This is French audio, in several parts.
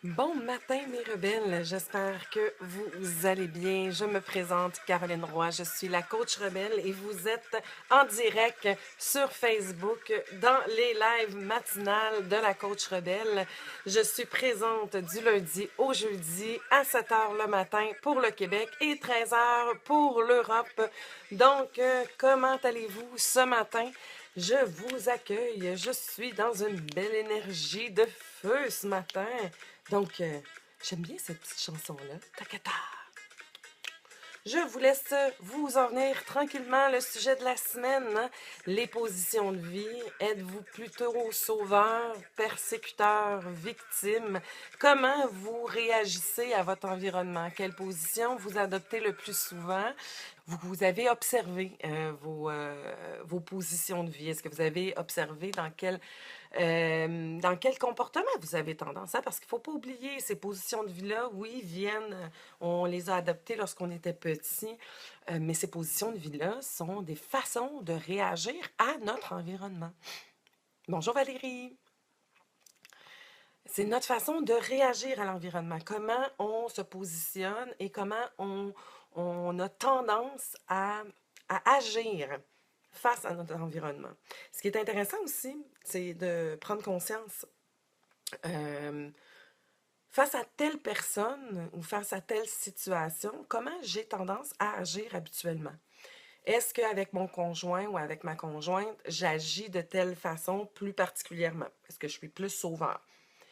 Bon matin, mes rebelles. J'espère que vous allez bien. Je me présente, Caroline Roy. Je suis la coach rebelle et vous êtes en direct sur Facebook dans les lives matinales de la coach rebelle. Je suis présente du lundi au jeudi à 7 heures le matin pour le Québec et 13 heures pour l'Europe. Donc, comment allez-vous ce matin? Je vous accueille. Je suis dans une belle énergie de feu ce matin. Donc, j'aime bien cette petite chanson-là. Takata. Je vous laisse vous en venir tranquillement le sujet de la semaine, hein? Les positions de vie. Êtes-vous plutôt sauveur, persécuteur, victime? Comment vous réagissez à votre environnement? Quelle position vous adoptez le plus souvent? Vous avez observé vos positions de vie. Est-ce que vous avez observé dans quel comportement vous avez tendance? Hein? Parce qu'il ne faut pas oublier ces positions de vie-là, oui, on les a adoptées lorsqu'on était petit, mais ces positions de vie-là sont des façons de réagir à notre environnement. Bonjour Valérie! C'est notre façon de réagir à l'environnement, comment on se positionne et comment on a tendance à agir face à notre environnement. Ce qui est intéressant aussi, c'est de prendre conscience euh, face à telle personne ou face à telle situation, comment j'ai tendance à agir habituellement. Est-ce qu'avec mon conjoint ou avec ma conjointe, j'agis de telle façon plus particulièrement? Est-ce que je suis plus sauveur?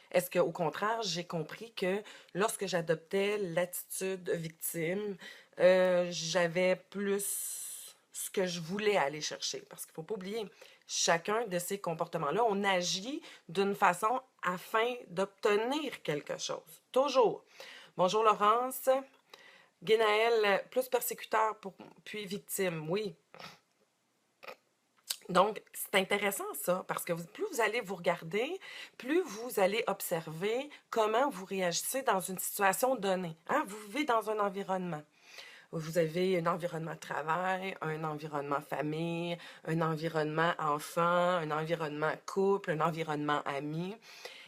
Est-ce qu'au contraire, j'ai compris que lorsque j'adoptais l'attitude victime, j'avais plus ce que je voulais aller chercher? Parce qu'il ne faut pas oublier, chacun de ces comportements-là, on agit d'une façon afin d'obtenir quelque chose. Toujours. Bonjour Laurence. Guénaël, plus persécuteur puis victime. Oui, donc, c'est intéressant ça, parce que plus vous allez vous regarder, plus vous allez observer comment vous réagissez dans une situation donnée. Hein? Vous vivez dans un environnement. Vous avez un environnement travail, un environnement famille, un environnement enfant, un environnement couple, un environnement ami.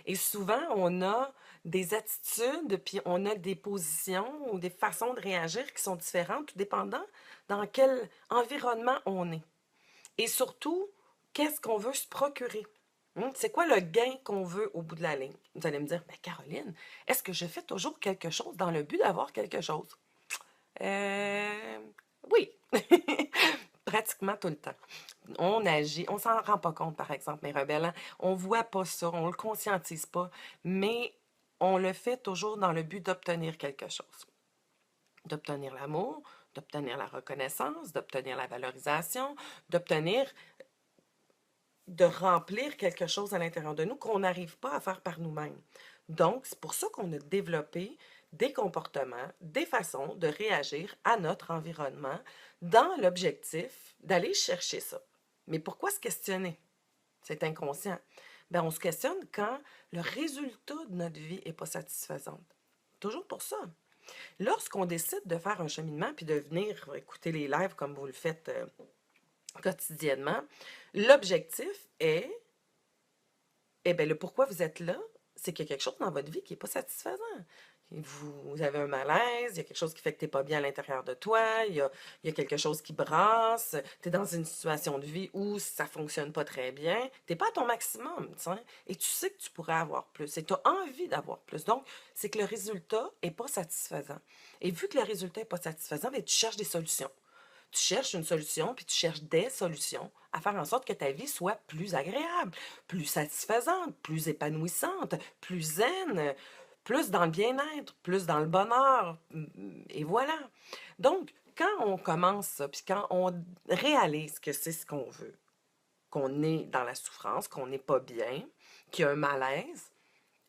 Et souvent, on a des attitudes, puis on a des positions ou des façons de réagir qui sont différentes, tout dépendant dans quel environnement on est. Et surtout, qu'est-ce qu'on veut se procurer? C'est quoi le gain qu'on veut au bout de la ligne? Vous allez me dire, ben Caroline, est-ce que je fais toujours quelque chose dans le but d'avoir quelque chose? Oui, pratiquement tout le temps. On agit, on s'en rend pas compte, par exemple, mes rebelles. Hein? On voit pas ça, on le conscientise pas, mais on le fait toujours dans le but d'obtenir quelque chose. D'obtenir l'amour, d'obtenir la reconnaissance, d'obtenir la valorisation, de remplir quelque chose à l'intérieur de nous qu'on n'arrive pas à faire par nous-mêmes. Donc, c'est pour ça qu'on a développé des comportements, des façons de réagir à notre environnement dans l'objectif d'aller chercher ça. Mais pourquoi se questionner? C'est inconscient. Ben, on se questionne quand le résultat de notre vie n'est pas satisfaisant. Toujours pour ça. Lorsqu'on décide de faire un cheminement puis de venir écouter les lives comme vous le faites quotidiennement, l'objectif est, eh bien, le pourquoi vous êtes là, c'est qu'il y a quelque chose dans votre vie qui n'est pas satisfaisant. Vous avez un malaise, il y a quelque chose qui fait que tu n'es pas bien à l'intérieur de toi, il y a quelque chose qui brasse, tu es dans une situation de vie où ça ne fonctionne pas très bien, tu n'es pas à ton maximum, t'sais, et tu sais que tu pourrais avoir plus, et tu as envie d'avoir plus. Donc, c'est que le résultat n'est pas satisfaisant. Et vu que le résultat n'est pas satisfaisant, bien, tu cherches des solutions. Tu cherches une solution, puis tu cherches des solutions à faire en sorte que ta vie soit plus agréable, plus satisfaisante, plus épanouissante, plus zen, plus dans le bien-être, plus dans le bonheur. Et voilà. Donc, quand on commence ça, puis quand on réalise que c'est ce qu'on veut, qu'on est dans la souffrance, qu'on n'est pas bien, qu'il y a un malaise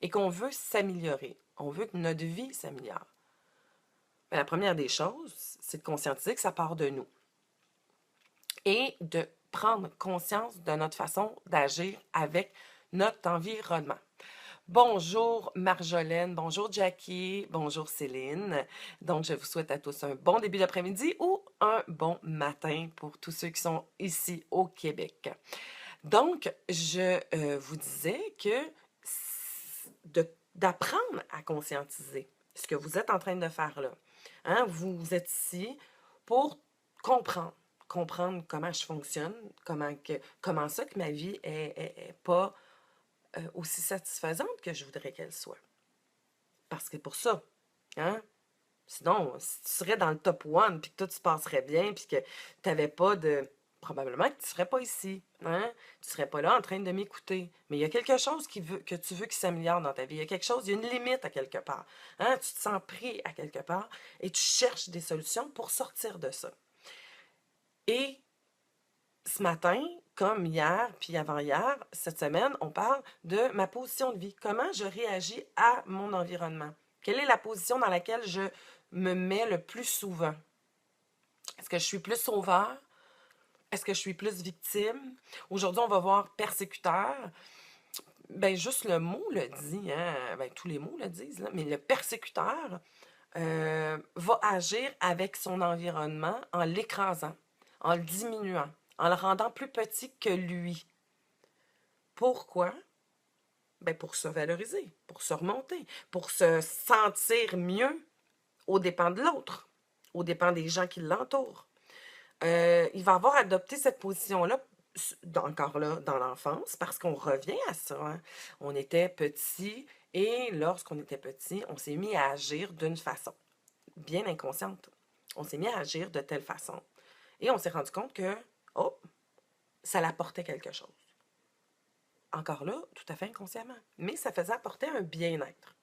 et qu'on veut s'améliorer, on veut que notre vie s'améliore. Mais la première des choses, c'est de conscientiser que ça part de nous et de prendre conscience de notre façon d'agir avec notre environnement. Bonjour Marjolaine, bonjour Jackie, bonjour Céline. Donc, je vous souhaite à tous un bon début d'après-midi ou un bon matin pour tous ceux qui sont ici au Québec. Donc, je vous disais que de d'apprendre à conscientiser ce que vous êtes en train de faire là. Hein? Vous êtes ici pour comprendre. Comprendre comment je fonctionne, comment ça que ma vie est pas aussi satisfaisante que je voudrais qu'elle soit. Parce que pour ça, hein? Sinon, si tu serais dans le top one, puis que tout se passerait bien, puis que tu n'avais pas de... Probablement que tu ne serais pas ici. Hein? Tu ne serais pas là en train de m'écouter. Mais il y a quelque chose que tu veux qui s'améliore dans ta vie. Il y a quelque chose, il y a une limite à quelque part. Hein? Tu te sens pris à quelque part et tu cherches des solutions pour sortir de ça. Et ce matin, comme hier, puis avant-hier, cette semaine, on parle de ma position de vie. Comment je réagis à mon environnement. Quelle est la position dans laquelle je me mets le plus souvent? Est-ce que je suis plus sauveur? Est-ce que je suis plus victime? Aujourd'hui, on va voir persécuteur. Ben, juste le mot le dit, hein? Ben, tous les mots le disent, là. Mais le persécuteur va agir avec son environnement en l'écrasant, en le diminuant, en le rendant plus petit que lui. Pourquoi? Ben, pour se valoriser, pour se remonter, pour se sentir mieux aux dépens de l'autre, aux dépens des gens qui l'entourent. Il va avoir adopté cette position-là, encore là, dans l'enfance, parce qu'on revient à ça. Hein? On était petit et lorsqu'on était petit, on s'est mis à agir d'une façon bien inconsciente. On s'est mis à agir de telle façon. Et on s'est rendu compte que, oh, ça l'apportait quelque chose. Encore là, tout à fait inconsciemment. Mais ça faisait apporter un bien-être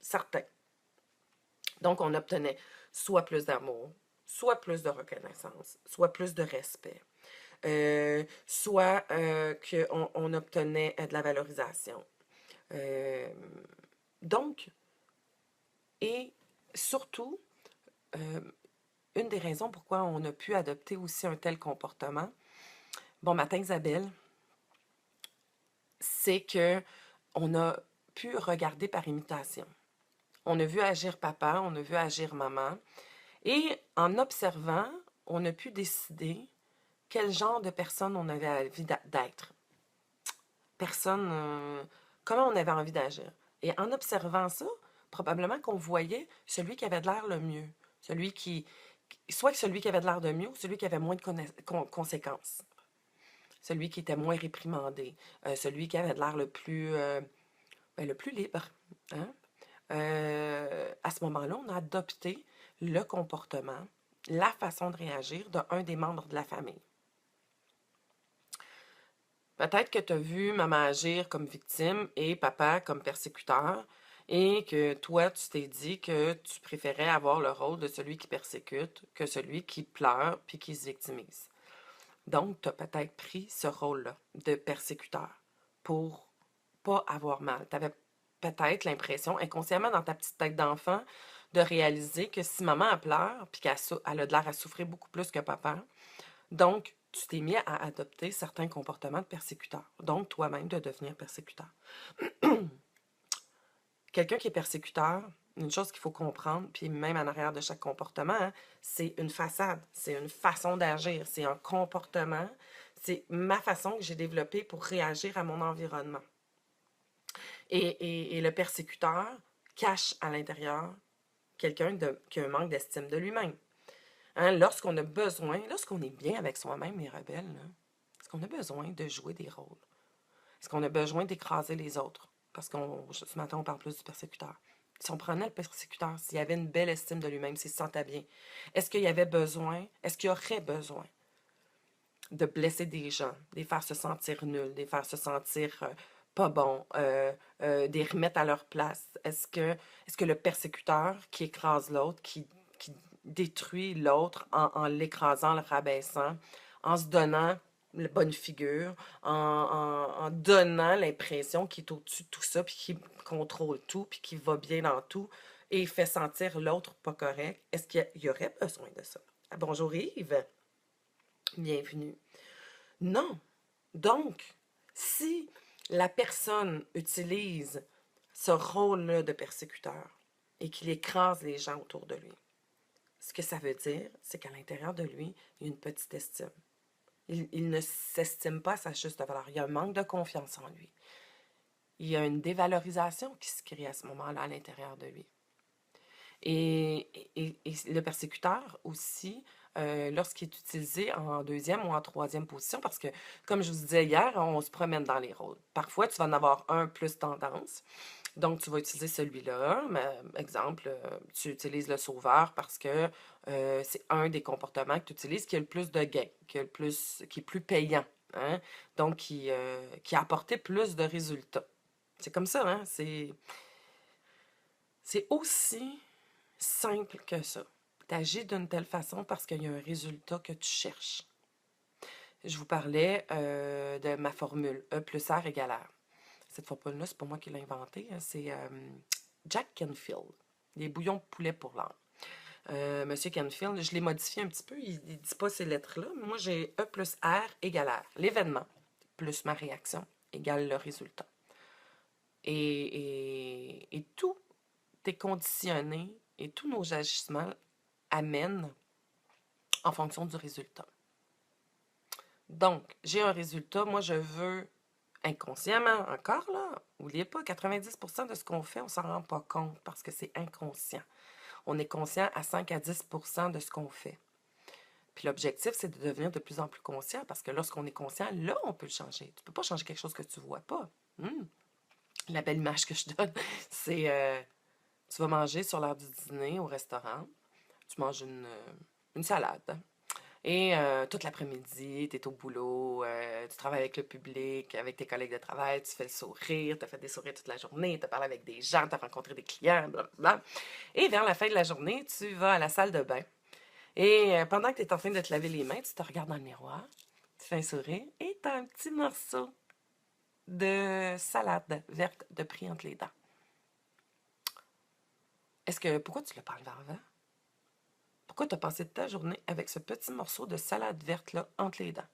certain. Donc, on obtenait soit plus d'amour, soit plus de reconnaissance, soit plus de respect, soit qu'on obtenait de la valorisation. Donc, et surtout, une des raisons pourquoi on a pu adopter aussi un tel comportement, bon matin Isabelle, c'est que on a pu regarder par imitation. On a vu agir papa, on a vu agir maman, et en observant, on a pu décider quel genre de personne on avait envie d'être. Comment on avait envie d'agir. Et en observant ça, probablement qu'on voyait celui qui avait de l'air le mieux. Soit celui qui avait de l'air de mieux ou celui qui avait moins de conséquences. Celui qui était moins réprimandé. Celui qui avait de l'air le plus libre. Hein? À ce moment-là, on a adopté le comportement, la façon de réagir d'un des membres de la famille. Peut-être que tu as vu maman agir comme victime et papa comme persécuteur et que toi, tu t'es dit que tu préférais avoir le rôle de celui qui persécute que celui qui pleure puis qui se victimise. Donc, tu as peut-être pris ce rôle-là de persécuteur pour pas avoir mal. Tu avais peut-être l'impression, inconsciemment dans ta petite tête d'enfant, de réaliser que si maman pleure puis qu'elle a de l'air à souffrir beaucoup plus que papa, donc tu t'es mis à adopter certains comportements de persécuteur. Donc, toi-même, de devenir persécuteur. Quelqu'un qui est persécuteur, une chose qu'il faut comprendre, puis même en arrière de chaque comportement, hein, c'est une façade, c'est une façon d'agir, c'est un comportement, c'est ma façon que j'ai développée pour réagir à mon environnement. Et le persécuteur cache à l'intérieur quelqu'un qui a un manque d'estime de lui-même. Hein, lorsqu'on a besoin, lorsqu'on est bien avec soi-même, les rebelles, est-ce qu'on a besoin de jouer des rôles? Est-ce qu'on a besoin d'écraser les autres? Parce que ce matin, on parle plus du persécuteur. Si on prenait le persécuteur, s'il avait une belle estime de lui-même, s'il se sentait bien, est-ce qu'il y avait besoin, est-ce qu'il y aurait besoin de blesser des gens, de les faire se sentir nuls, de les faire se sentir pas bons, de les remettre à leur place? Est-ce que le persécuteur qui écrase l'autre, qui détruit l'autre en l'écrasant, le rabaissant, en se donnant la bonne figure, en donnant l'impression qu'il est au-dessus de tout ça, puis qu'il contrôle tout, puis qu'il va bien dans tout, et fait sentir l'autre pas correct, est-ce qu'il y aurait besoin de ça? Ah, bonjour Yves, bienvenue. Non. Donc, si la personne utilise ce rôle-là de persécuteur et qu'il écrase les gens autour de lui, ce que ça veut dire, c'est qu'à l'intérieur de lui, il y a une petite estime. Il ne s'estime pas à sa juste valeur. Il y a un manque de confiance en lui. il y a une dévalorisation qui se crée à ce moment-là à l'intérieur de lui. Et le persécuteur aussi, lorsqu'il est utilisé en deuxième ou en troisième position, parce que, comme je vous disais hier, on se promène dans les rôles. Parfois, tu vas en avoir un plus tendance. Donc, tu vas utiliser celui-là. Exemple, tu utilises le sauveur parce que c'est un des comportements que tu utilises qui a le plus de gains, qui est plus payant. Hein? Donc, qui a apporté plus de résultats. C'est comme ça, hein? C'est aussi simple que ça. Tu agis d'une telle façon parce qu'il y a un résultat que tu cherches. Je vous parlais de ma formule E plus R égale R. Cette formule-là, c'est pas moi qui l'ai inventée, hein, c'est Jack Canfield, les bouillons de poulet pour l'âme. Monsieur Canfield, je l'ai modifié un petit peu, il ne dit pas ces lettres-là, mais moi j'ai E plus R égale R. L'événement plus ma réaction égale le résultat. Et tout est conditionné et tous nos agissements amènent en fonction du résultat. Donc, j'ai un résultat, moi je veux inconsciemment, encore là, n'oubliez pas, 90% de ce qu'on fait, on ne s'en rend pas compte parce que c'est inconscient. On est conscient à 5 à 10% de ce qu'on fait. Puis l'objectif, c'est de devenir de plus en plus conscient parce que lorsqu'on est conscient, là, on peut le changer. Tu ne peux pas changer quelque chose que tu ne vois pas. La belle image que je donne, c'est tu vas manger sur l'heure du dîner au restaurant, tu manges une salade. Et toute l'après-midi, tu es au boulot, tu travailles avec le public, avec tes collègues de travail, tu fais le sourire, tu as fait des sourires toute la journée, tu as parlé avec des gens, tu as rencontré des clients, blablabla. Et vers la fin de la journée, tu vas à la salle de bain. Et pendant que tu es en train de te laver les mains, tu te regardes dans le miroir, tu fais un sourire et tu as un petit morceau de salade verte de pris entre les dents. Pourquoi tu l'as pas enlevé avant? Pourquoi tu as passé ta journée avec ce petit morceau de salade verte-là entre les dents?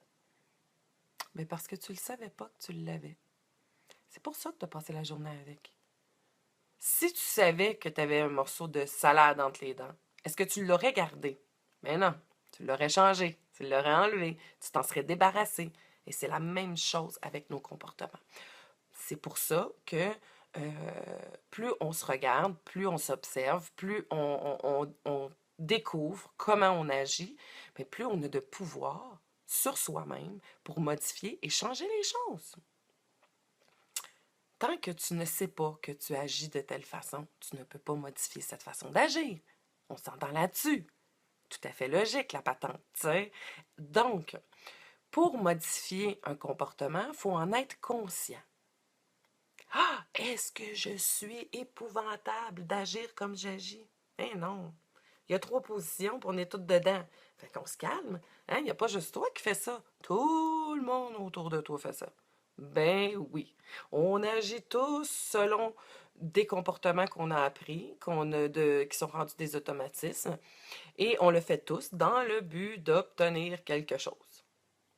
Mais parce que tu ne le savais pas que tu l'avais. C'est pour ça que tu as passé la journée avec. Si tu savais que tu avais un morceau de salade entre les dents, est-ce que tu l'aurais gardé? Mais non, tu l'aurais changé, tu l'aurais enlevé, tu t'en serais débarrassé. Et c'est la même chose avec nos comportements. C'est pour ça que plus on se regarde, plus on s'observe, plus on découvre comment on agit, mais plus on a de pouvoir sur soi-même pour modifier et changer les choses. Tant que tu ne sais pas que tu agis de telle façon, tu ne peux pas modifier cette façon d'agir. On s'entend là-dessus. Tout à fait logique, la patente, tu sais. Donc, pour modifier un comportement, il faut en être conscient. Ah, est-ce que je suis épouvantable d'agir comme j'agis? Eh non. Il y a 3 positions, puis on est toutes dedans. Fait qu'on se calme. Hein? Il n'y a pas juste toi qui fais ça. Tout le monde autour de toi fait ça. Ben oui. On agit tous selon des comportements qu'on a appris, qui sont rendus des automatismes, et on le fait tous dans le but d'obtenir quelque chose.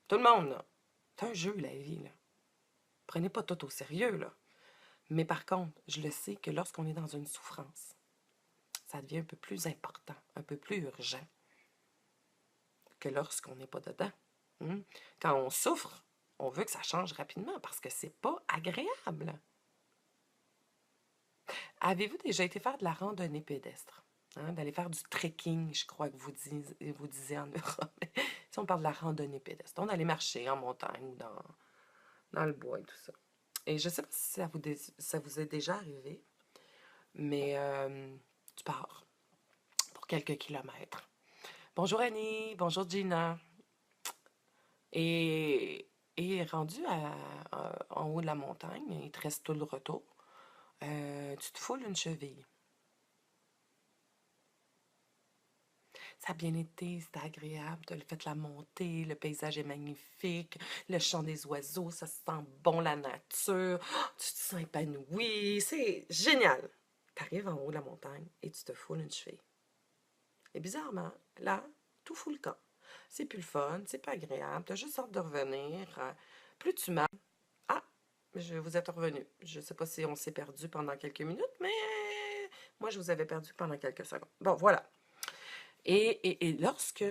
Tout le monde, là. C'est un jeu, la vie, là. Prenez pas tout au sérieux, là. Mais par contre, je le sais que lorsqu'on est dans une souffrance, ça devient un peu plus important, un peu plus urgent que lorsqu'on n'est pas dedans. Quand on souffre, on veut que ça change rapidement parce que c'est pas agréable. Avez-vous déjà été faire de la randonnée pédestre? D'aller faire du trekking, je crois que vous disiez en Europe. Si on parle de la randonnée pédestre, on allait marcher en montagne ou dans le bois et tout ça. Et je ne sais pas si ça vous est déjà arrivé, mais tu pars pour quelques kilomètres. Bonjour Annie, bonjour Gina. Et rendu en haut de la montagne, il te reste tout le retour, tu te foules une cheville. Ça a bien été, c'était agréable, tu as fait la montée, le paysage est magnifique, le chant des oiseaux, ça sent bon la nature, tu te sens épanoui, c'est génial. Tu arrives en haut de la montagne et tu te foules une cheville. Et bizarrement, là, tout fout le camp. C'est plus le fun, c'est pas agréable, tu as juste hâte de revenir. Plus tu marches, ah, vous êtes revenu. Je sais pas si on s'est perdu pendant quelques minutes, mais moi, je vous avais perdu pendant quelques secondes. Bon, voilà. Et lorsque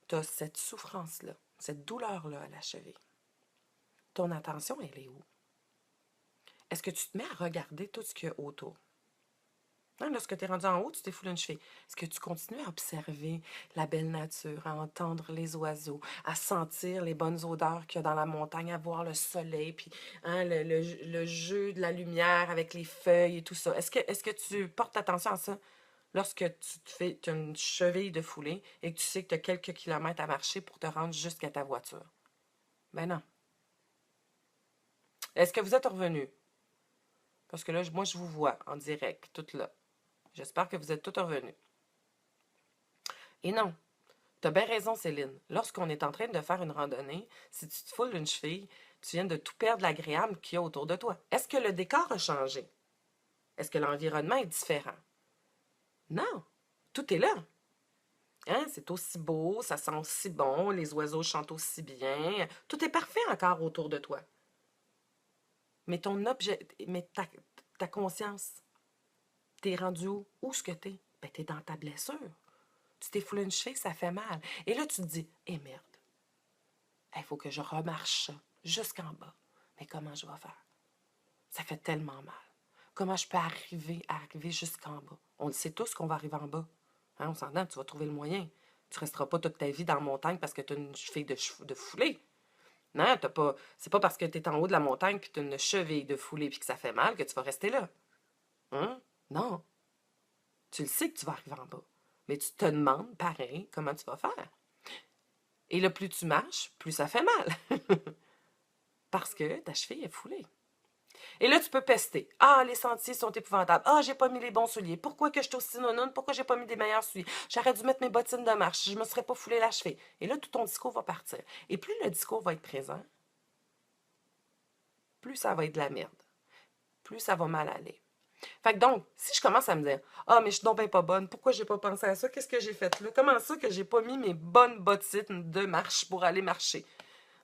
tu as cette souffrance-là, cette douleur-là à la cheville, ton attention, elle est où? est-ce que tu te mets à regarder tout ce qu'il y a autour? Hein, lorsque tu es rendu en haut, tu t'es foulé une cheville. Est-ce que tu continues à observer la belle nature, à entendre les oiseaux, à sentir les bonnes odeurs qu'il y a dans la montagne, à voir le soleil, puis hein, le jeu de la lumière avec les feuilles et tout ça? Est-ce que tu portes attention à ça lorsque tu as une cheville de foulée et que tu sais que tu as quelques kilomètres à marcher pour te rendre jusqu'à ta voiture? Ben non. Est-ce que vous êtes revenu? Parce que là, moi, je vous vois en direct, toute là. J'espère que vous êtes tous revenus. Et non, tu as bien raison, Céline. Lorsqu'on est en train de faire une randonnée, si tu te foules une cheville, tu viens de tout perdre l'agréable qu'il y a autour de toi. Est-ce que le décor a changé? Est-ce que l'environnement est différent? Non, tout est là. Hein? C'est aussi beau, ça sent aussi bon, les oiseaux chantent aussi bien. Tout est parfait encore autour de toi. Mais ta conscience, t'es rendu où? Où est-ce que t'es? Ben, t'es dans ta blessure. Tu t'es foulé une cheville, ça fait mal. Et là, tu te dis, eh merde, il faut que je remarche ça jusqu'en bas. Mais comment je vais faire? Ça fait tellement mal. Comment je peux arriver jusqu'en bas? On le sait tous qu'on va arriver en bas. Hein, on s'entend, tu vas trouver le moyen. Tu ne resteras pas toute ta vie dans la montagne parce que tu as une cheville de foulée. Non, t'as pas. C'est pas parce que tu es en haut de la montagne puis tu as une cheville de foulée puis que ça fait mal que tu vas rester là. Hein? Non. Tu le sais que tu vas arriver en bas. Mais tu te demandes, pareil, comment tu vas faire. Et là, plus tu marches, plus ça fait mal. Parce que ta cheville est foulée. Et là, tu peux pester. Ah, les sentiers sont épouvantables. Ah, j'ai pas mis les bons souliers. Pourquoi que je suis aussi nonoune? Pourquoi j'ai pas mis des meilleurs souliers? J'aurais dû mettre mes bottines de marche. Je me serais pas foulé la cheville. Et là, tout ton discours va partir. Et plus le discours va être présent, plus ça va être de la merde. Plus ça va mal aller. Fait que donc, si je commence à me dire, ah, mais je suis donc ben pas bonne, pourquoi j'ai pas pensé à ça? Qu'est-ce que j'ai fait là? Comment ça que j'ai pas mis mes bonnes bottines de marche pour aller marcher?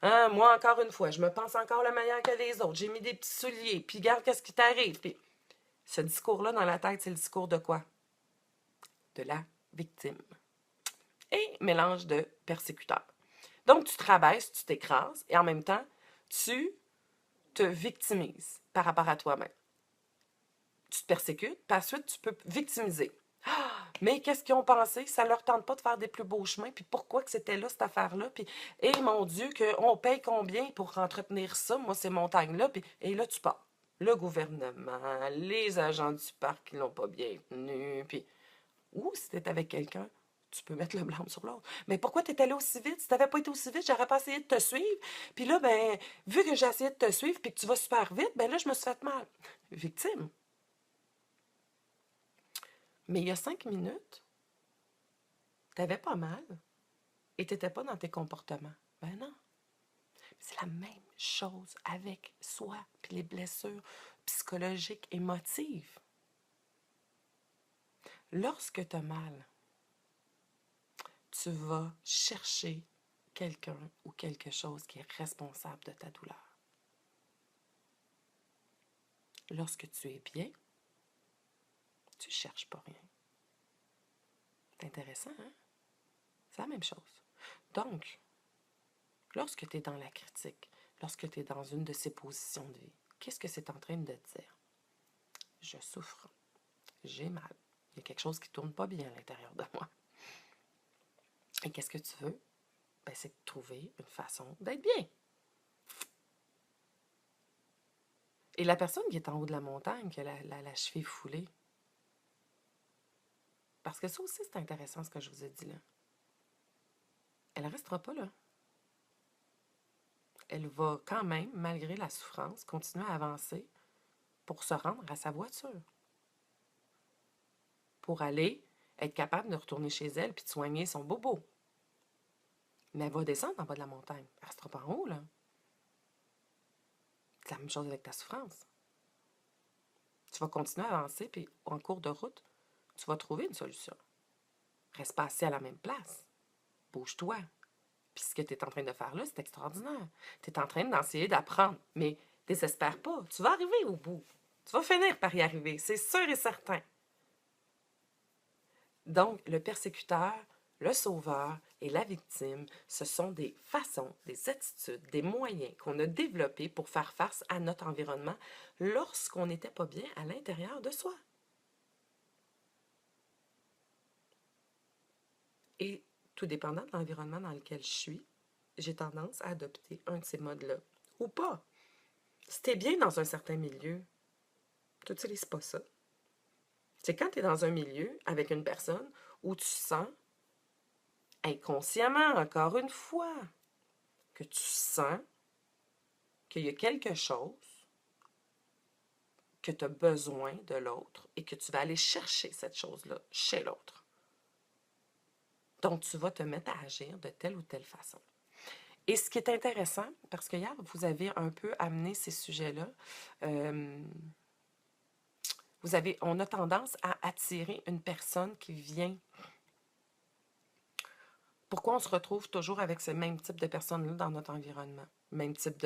Hein, moi, encore une fois, je me pense encore le meilleur que les autres. J'ai mis des petits souliers, puis regarde qu'est-ce qui t'arrive. Puis ce discours-là dans la tête, c'est le discours de quoi? De la victime. Et mélange de persécuteur. Donc, tu te rabaisses, tu t'écrases, et en même temps, tu te victimises par rapport à toi-même. Tu te persécutes, puis ensuite, tu peux victimiser. Mais qu'est-ce qu'ils ont pensé? Ça leur tente pas de faire des plus beaux chemins, puis pourquoi que c'était là, cette affaire-là? Puis, mon Dieu, qu'on paye combien pour entretenir ça, moi, ces montagnes-là? Puis, et là, tu pars. Le gouvernement, les agents du parc qui l'ont pas bien tenu, puis... Ou si t'es avec quelqu'un, tu peux mettre le blâme sur l'autre. Mais pourquoi t'es allé aussi vite? Si t'avais pas été aussi vite, j'aurais pas essayé de te suivre. Puis là, ben, vu que j'ai essayé de te suivre, puis que tu vas super vite, ben là, je me suis fait mal. Victime. Mais il y a 5 minutes, t'avais pas mal et t'étais pas dans tes comportements. Ben non. C'est la même chose avec soi puis les blessures psychologiques, émotives. Lorsque tu as mal, tu vas chercher quelqu'un ou quelque chose qui est responsable de ta douleur. Lorsque tu es bien, tu ne cherches pas rien. C'est intéressant, hein? C'est la même chose. Donc, lorsque tu es dans la critique, lorsque tu es dans une de ces positions de vie, qu'est-ce que c'est en train de te dire? Je souffre. J'ai mal. Il y a quelque chose qui ne tourne pas bien à l'intérieur de moi. Et qu'est-ce que tu veux? Ben, c'est de trouver une façon d'être bien. Et la personne qui est en haut de la montagne, qui a la cheville foulée, parce que ça aussi, c'est intéressant ce que je vous ai dit là. Elle ne restera pas là. Elle va quand même, malgré la souffrance, continuer à avancer pour se rendre à sa voiture. Pour aller être capable de retourner chez elle puis de soigner son bobo. Mais elle va descendre en bas de la montagne. Elle ne restera pas en haut, là. C'est la même chose avec ta souffrance. Tu vas continuer à avancer, puis en cours de route, tu vas trouver une solution. Reste pas assis à la même place. Bouge-toi. Puis ce que tu es en train de faire là, c'est extraordinaire. Tu es en train d'essayer d'apprendre, mais désespère pas. Tu vas arriver au bout. Tu vas finir par y arriver, c'est sûr et certain. Donc, le persécuteur, le sauveur Et la victime, ce sont des façons, des attitudes, des moyens qu'on a développés pour faire face à notre environnement lorsqu'on n'était pas bien à l'intérieur de soi. Et tout dépendant de l'environnement dans lequel je suis, j'ai tendance à adopter un de ces modes-là. Ou pas. Si tu es bien dans un certain milieu, tu n'utilises pas ça. C'est quand tu es dans un milieu avec une personne où tu sens, inconsciemment, encore une fois, que tu sens qu'il y a quelque chose que tu as besoin de l'autre et que tu vas aller chercher cette chose-là chez l'autre. Donc, tu vas te mettre à agir de telle ou telle façon. Et ce qui est intéressant, parce que hier, vous avez un peu amené ces sujets-là, on a tendance à attirer une personne qui vient. Pourquoi on se retrouve toujours avec ce même type de personnes-là dans notre environnement? Même type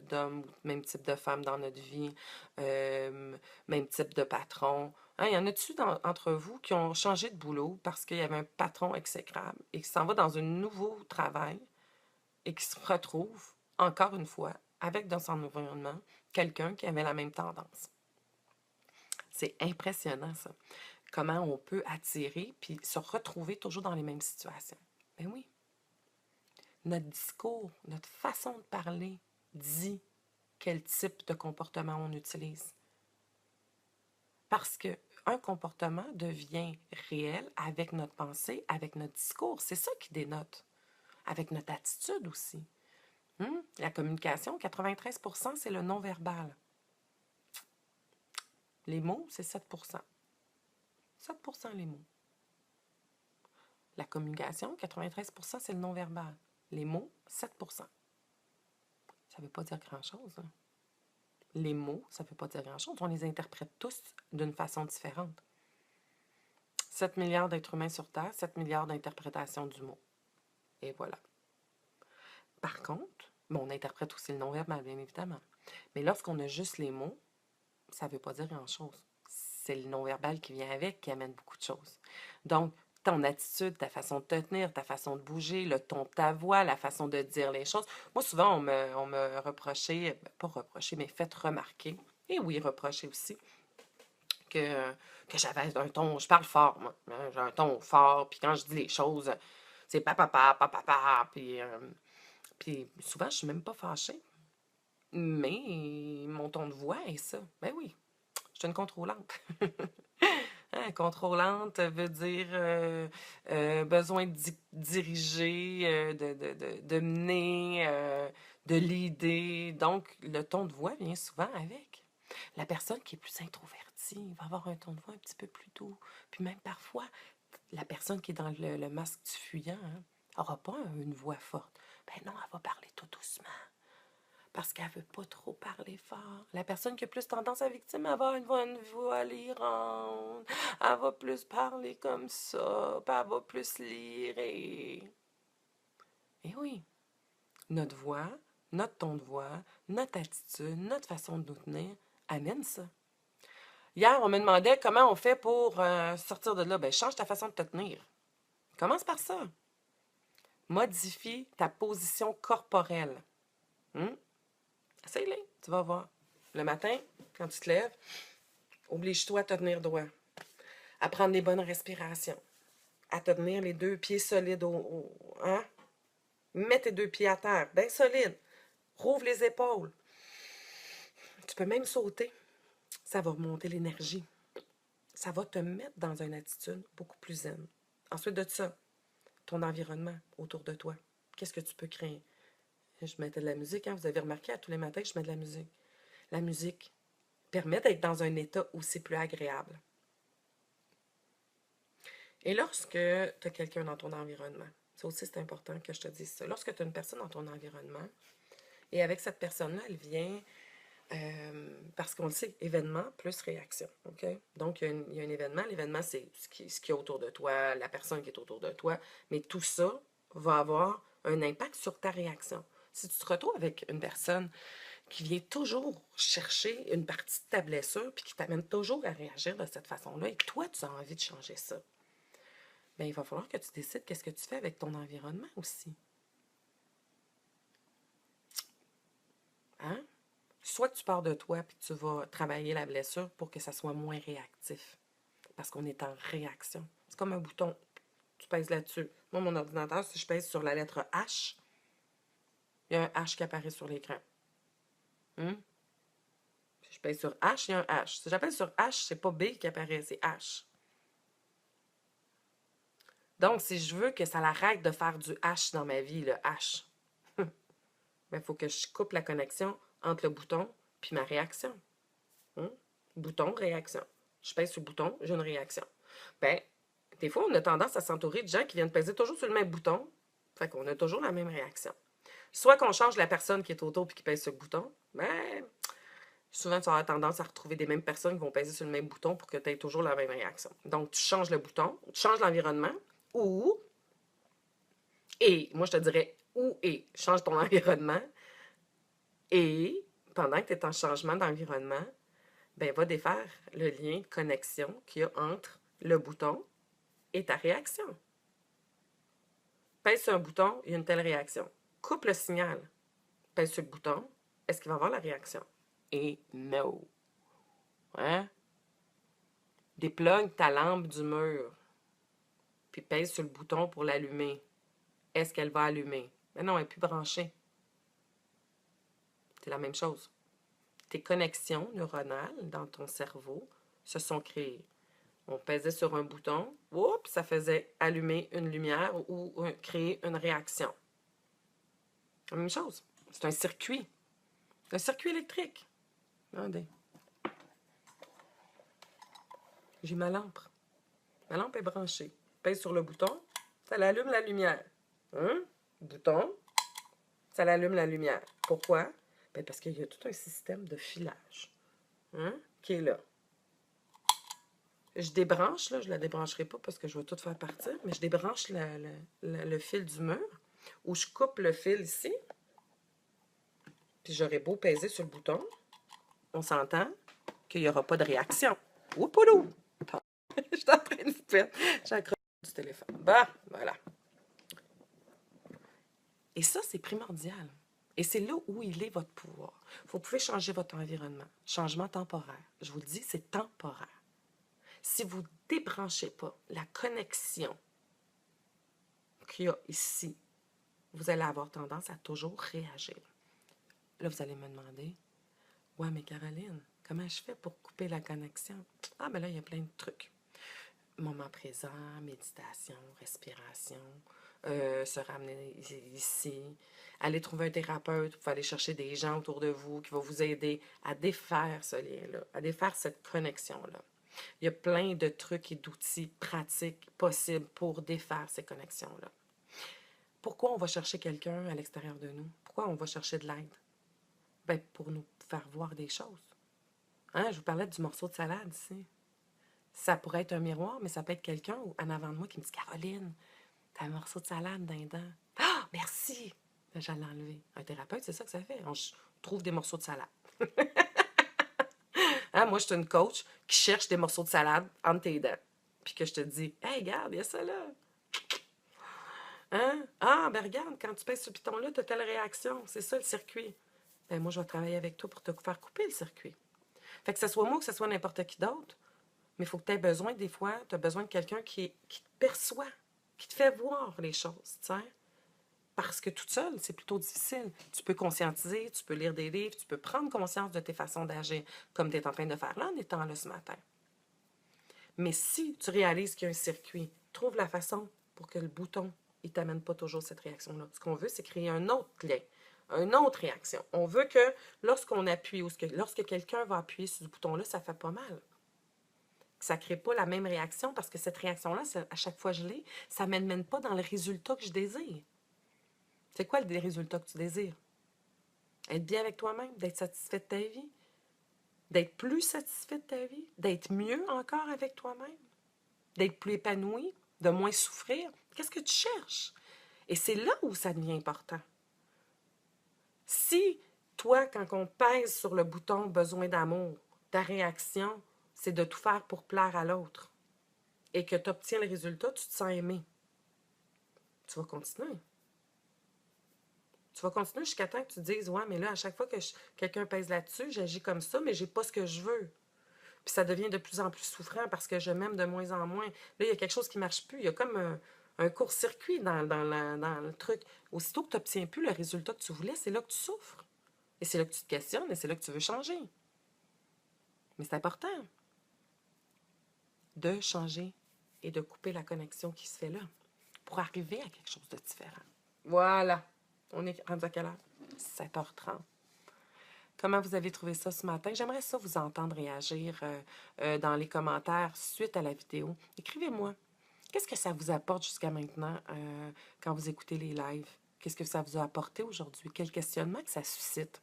d'homme, même type de femme dans notre vie, même type de patron. Hein, y en a-tu entre vous qui ont changé de boulot parce qu'il y avait un patron exécrable et qui s'en va dans un nouveau travail et qui se retrouve, encore une fois, avec dans son environnement, quelqu'un qui avait la même tendance? C'est impressionnant, ça. Comment on peut attirer puis se retrouver toujours dans les mêmes situations. Ben oui. Notre discours, notre façon de parler dit quel type de comportement on utilise. Parce que un comportement devient réel avec notre pensée, avec notre discours. C'est ça qui dénote. Avec notre attitude aussi. La communication, 93%, c'est le non-verbal. Les mots, c'est 7%. 7% les mots. La communication, 93%, c'est le non-verbal. Les mots, 7%. Ça ne veut pas dire grand-chose. Hein? Les mots, ça ne veut pas dire grand-chose. On les interprète tous d'une façon différente. 7 milliards d'êtres humains sur Terre, 7 milliards d'interprétations du mot. Et voilà. Par contre, on interprète aussi le non-verbal, bien évidemment. Mais lorsqu'on a juste les mots, ça ne veut pas dire grand-chose. C'est le non-verbal qui vient avec qui amène beaucoup de choses. Donc, ton attitude, ta façon de te tenir, ta façon de bouger, le ton de ta voix, la façon de dire les choses. Moi, souvent, on me reprochait, pas reproché, mais fait remarquer, et oui, reprocher aussi, que j'avais un ton, je parle fort, moi. J'ai un ton fort, puis quand je dis les choses, c'est papa, puis souvent, je suis même pas fâchée. Mais mon ton de voix est ça. Ben oui, je suis une contrôlante. Hein, contrôlante veut dire besoin de diriger, de mener, de leader. Donc, le ton de voix vient souvent avec. La personne qui est plus introvertie va avoir un ton de voix un petit peu plus doux. Puis même parfois, la personne qui est dans le masque du fuyant n'aura pas une voix forte. Ben non, elle va parler tout doucement. Parce qu'elle ne veut pas trop parler fort. La personne qui a plus tendance à victime, elle va avoir une voix lirante. Elle va plus parler comme ça. Puis elle va plus lire. Et oui, notre voix, notre ton de voix, notre attitude, notre façon de nous tenir amène ça. Hier, on me demandait comment on fait pour sortir de là. Ben, change ta façon de te tenir. Commence par ça. Modifie ta position corporelle. Essaye-le, tu vas voir. Le matin, quand tu te lèves, oblige-toi à te tenir droit, à prendre les bonnes respirations, à te tenir les 2 pieds solides hein? Mets tes 2 pieds à terre, bien solides. Rouvre les épaules. Tu peux même sauter. Ça va remonter l'énergie. Ça va te mettre dans une attitude beaucoup plus zen. Ensuite de ça, ton environnement autour de toi. Qu'est-ce que tu peux créer? Je mettais de la musique, hein? Vous avez remarqué, à tous les matins, je mets de la musique. La musique permet d'être dans un état aussi plus agréable. Et lorsque tu as quelqu'un dans ton environnement, ça aussi c'est important que je te dise ça, lorsque tu as une personne dans ton environnement, et avec cette personne-là, elle vient, parce qu'on le sait, événement plus réaction, OK? Donc, il y a un événement, l'événement c'est ce qui est autour de toi, la personne qui est autour de toi, mais tout ça va avoir un impact sur ta réaction. Si tu te retrouves avec une personne qui vient toujours chercher une partie de ta blessure puis qui t'amène toujours à réagir de cette façon-là et que toi, tu as envie de changer ça, bien, il va falloir que tu décides qu'est-ce que tu fais avec ton environnement aussi. Hein? Soit tu pars de toi puis tu vas travailler la blessure pour que ça soit moins réactif. Parce qu'on est en réaction. C'est comme un bouton. Tu pèses là-dessus. Moi, mon ordinateur, si je pèse sur la lettre H, il y a un H qui apparaît sur l'écran. Si je pèse sur H, il y a un H. Si j'appelle sur H, c'est pas B qui apparaît, c'est H. Donc, si je veux que ça l'arrête de faire du H dans ma vie, le H, il faut que je coupe la connexion entre le bouton puis ma réaction. Bouton, réaction. Je pèse sur le bouton, j'ai une réaction. Ben, des fois, on a tendance à s'entourer de gens qui viennent peser toujours sur le même bouton. Fait qu'on a toujours la même réaction. Soit qu'on change la personne qui est autour et qui pèse sur le bouton, ben, souvent, tu auras tendance à retrouver des mêmes personnes qui vont peser sur le même bouton pour que tu aies toujours la même réaction. Donc, tu changes le bouton, tu changes l'environnement, ou, et, moi je te dirais, ou et, change ton environnement, et, pendant que tu es en changement d'environnement, ben, va défaire le lien de connexion qu'il y a entre le bouton et ta réaction. Pèse sur un bouton, il y a une telle réaction. Coupe le signal. Pèse sur le bouton, est-ce qu'il va avoir la réaction? Et no. Hein? Déplugue ta lampe du mur, puis pèse sur le bouton pour l'allumer. Est-ce qu'elle va allumer? Mais non, elle n'est plus branchée. C'est la même chose. Tes connexions neuronales dans ton cerveau se sont créées. On pesait sur un bouton, oups, ça faisait allumer une lumière ou créer une réaction. La même chose. C'est un circuit. Un circuit électrique. Regardez. J'ai ma lampe. Ma lampe est branchée. Pèse sur le bouton, ça allume la lumière. Bouton, ça allume la lumière. Pourquoi? Ben parce qu'il y a tout un système de filage qui est là. Je débranche, là, je ne la débrancherai pas parce que je vais tout faire partir, mais je débranche le fil du mur ou je coupe le fil ici. Puis j'aurai beau peser sur le bouton, on s'entend qu'il n'y aura pas de réaction. Oupoulou! Je suis en train de faire. J'ai accroché du téléphone. Bah, voilà. Et ça, c'est primordial. Et c'est là où il est votre pouvoir. Vous pouvez changer votre environnement. Changement temporaire. Je vous le dis, c'est temporaire. Si vous ne débranchez pas la connexion qu'il y a ici, vous allez avoir tendance à toujours réagir. Là, vous allez me demander, « Ouais, mais Caroline, comment je fais pour couper la connexion? » Ah, ben là, il y a plein de trucs. Moment présent, méditation, respiration, se ramener ici, aller trouver un thérapeute, vous pouvez aller chercher des gens autour de vous qui vont vous aider à défaire ce lien-là, à défaire cette connexion-là. Il y a plein de trucs et d'outils pratiques possibles pour défaire ces connexions-là. Pourquoi on va chercher quelqu'un à l'extérieur de nous? Pourquoi on va chercher de l'aide? Ben, pour nous faire voir des choses. Hein? Je vous parlais du morceau de salade ici. Ça pourrait être un miroir, mais ça peut être quelqu'un en avant de moi qui me dit « Caroline, t'as un morceau de salade dans les dents. »« Ah, merci! » Ben, j'allais l'enlever. Un thérapeute, c'est ça que ça fait. On trouve des morceaux de salade. Hein? Moi, je suis une coach qui cherche des morceaux de salade entre tes dents. Puis que je te dis « Hey, regarde, il y a ça là. » Hein? Ah, ben regarde, quand tu pèses ce piton-là, tu as telle réaction. C'est ça le circuit. Ben moi, je vais travailler avec toi pour te faire couper le circuit. Fait que ce soit moi ou que ce soit n'importe qui d'autre, mais il faut que tu aies besoin, des fois, tu as besoin de quelqu'un qui te perçoit, qui te fait voir les choses, tu sais. Parce que toute seule, c'est plutôt difficile. Tu peux conscientiser, tu peux lire des livres, tu peux prendre conscience de tes façons d'agir, comme tu es en train de faire là en étant là ce matin. Mais si tu réalises qu'il y a un circuit, trouve la façon pour que le bouton, il ne t'amène pas toujours cette réaction-là. Ce qu'on veut, c'est créer un autre lien, une autre réaction. On veut que lorsqu'on appuie ou lorsque quelqu'un va appuyer sur ce bouton-là, ça fait pas mal. Ça ne crée pas la même réaction parce que cette réaction-là, à chaque fois que je l'ai, ça ne m'amène pas dans le résultat que je désire. C'est quoi le résultat que tu désires? Être bien avec toi-même, d'être satisfait de ta vie, d'être plus satisfait de ta vie, d'être mieux encore avec toi-même, d'être plus épanoui, de moins souffrir. Qu'est-ce que tu cherches? Et c'est là où ça devient important. Si, toi, quand on pèse sur le bouton « besoin d'amour », ta réaction, c'est de tout faire pour plaire à l'autre. et que tu obtiens le résultat, tu te sens aimé. Tu vas continuer. Tu vas continuer jusqu'à temps que tu te dises, ouais, mais là, à chaque fois que quelqu'un pèse là-dessus, j'agis comme ça, mais j'ai pas ce que je veux. Puis ça devient de plus en plus souffrant parce que je m'aime de moins en moins. Là, il y a quelque chose qui marche plus. Il y a comme un court-circuit dans le truc. Aussitôt que tu n'obtiens plus le résultat que tu voulais, c'est là que tu souffres. Et c'est là que tu te questionnes et c'est là que tu veux changer. Mais c'est important de changer et de couper la connexion qui se fait là pour arriver à quelque chose de différent. Voilà. On est rendu à quelle heure? 7h30. Comment vous avez trouvé ça ce matin? J'aimerais ça vous entendre réagir dans les commentaires suite à la vidéo. Écrivez-moi. Qu'est-ce que ça vous apporte jusqu'à maintenant quand vous écoutez les lives? Qu'est-ce que ça vous a apporté aujourd'hui? Quel questionnement que ça suscite?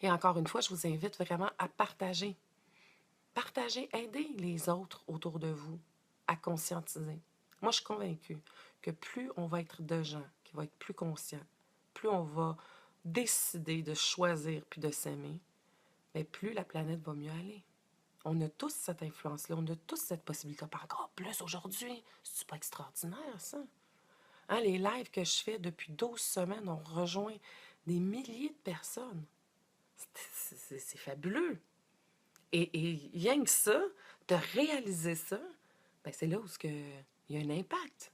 Et encore une fois, je vous invite vraiment à partager. Partagez, aidez les autres autour de vous à conscientiser. Moi, je suis convaincue que plus on va être de gens qui vont être plus conscients, plus on va décider de choisir puis de s'aimer, mais plus la planète va mieux aller. On a tous cette influence-là, on a tous cette possibilité, pas encore plus aujourd'hui. C'est pas extraordinaire, ça? Hein, les lives que je fais depuis 12 semaines ont rejoint des milliers de personnes. C'est fabuleux. Et rien que ça, de réaliser ça, ben c'est là où il y a un impact.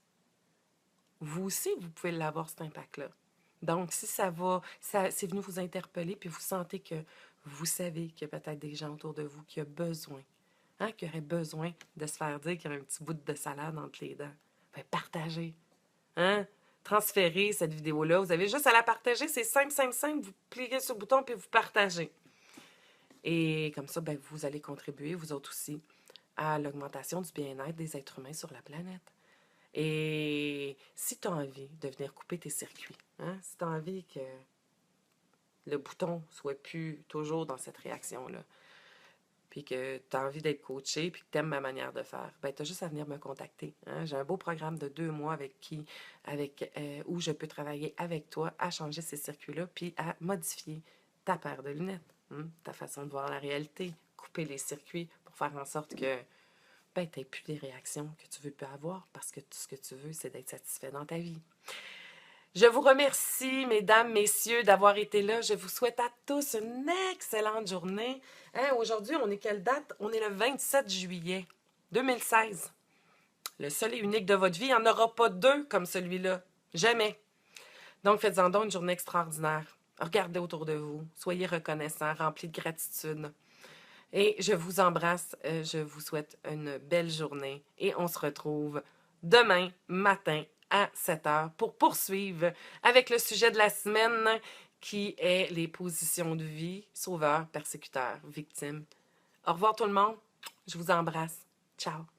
Vous aussi, vous pouvez l'avoir, cet impact-là. Donc, si c'est venu vous interpeller, puis vous sentez que vous savez qu'il y a peut-être des gens autour de vous qui ont besoin, qui auraient besoin de se faire dire qu'il y a un petit bout de salade entre les dents, ben partagez. Transférez cette vidéo-là. Vous avez juste à la partager. C'est simple, simple, simple. Vous pliez sur le bouton, puis vous partagez. Et comme ça, ben, vous allez contribuer, vous autres aussi, à l'augmentation du bien-être des êtres humains sur la planète. Et si tu as envie de venir couper tes circuits, si tu as envie que le bouton soit plus toujours dans cette réaction-là, puis que tu as envie d'être coaché, puis que tu aimes ma manière de faire, ben tu as juste à venir me contacter. J'ai un beau programme de 2 mois où je peux travailler avec toi à changer ces circuits-là, puis à modifier ta paire de lunettes, ta façon de voir la réalité, couper les circuits pour faire en sorte que ben, tu n'aies plus des réactions que tu ne veux plus avoir parce que tout ce que tu veux, c'est d'être satisfait dans ta vie. Je vous remercie, mesdames, messieurs, d'avoir été là. Je vous souhaite à tous une excellente journée. Aujourd'hui, on est quelle date? On est le 27 juillet 2016. Le seul et unique de votre vie, il n'y en aura pas 2 comme celui-là. Jamais. Donc, faites-en donc une journée extraordinaire. Regardez autour de vous. Soyez reconnaissants, remplis de gratitude. Et je vous embrasse. Je vous souhaite une belle journée. Et on se retrouve demain matin à 7h pour poursuivre avec le sujet de la semaine qui est les positions de vie, sauveur, persécuteur, victime. Au revoir tout le monde. Je vous embrasse. Ciao.